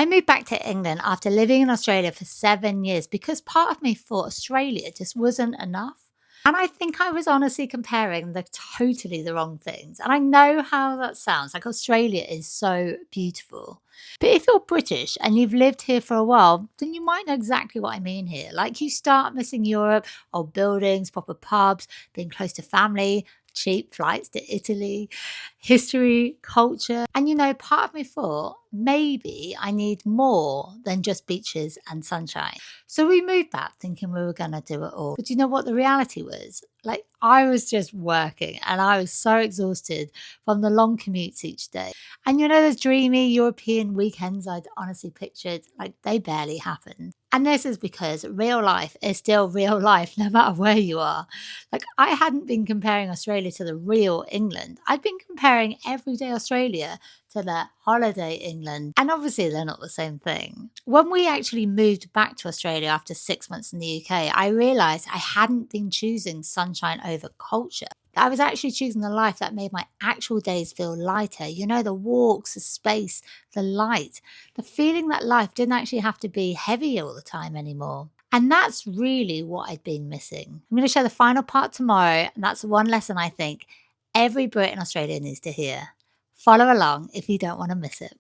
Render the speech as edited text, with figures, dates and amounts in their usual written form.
I moved back to England after living in Australia for 7 years because part of me thought Australia just wasn't enough. And I think I was honestly comparing totally the wrong things. And I know how that sounds. Like Australia is so beautiful. But if you're British and you've lived here for a while, then you might know exactly what I mean here. Like you start missing Europe, old buildings, proper pubs, being close to family, cheap flights to Italy, history, culture. And part of me thought maybe I need more than just beaches and sunshine. So we moved back thinking we were going to do it all. But you know what the reality was? Like I was just working and I was so exhausted from the long commutes each day. And those dreamy European weekends I'd honestly pictured, like they barely happened. And this is because real life is still real life no matter where you are. Like I hadn't been comparing Australia to the real England. I'd been comparing everyday Australia to the holiday England. And obviously they're not the same thing. When we actually moved back to Australia after 6 months in the UK, I realized I hadn't been choosing sunshine over culture. I was actually choosing the life that made my actual days feel lighter. The walks, the space, the light, the feeling that life didn't actually have to be heavy all the time anymore. And that's really what I'd been missing. I'm going to share the final part tomorrow. And that's one lesson I think every Brit in Australia needs to hear. Follow along if you don't want to miss it.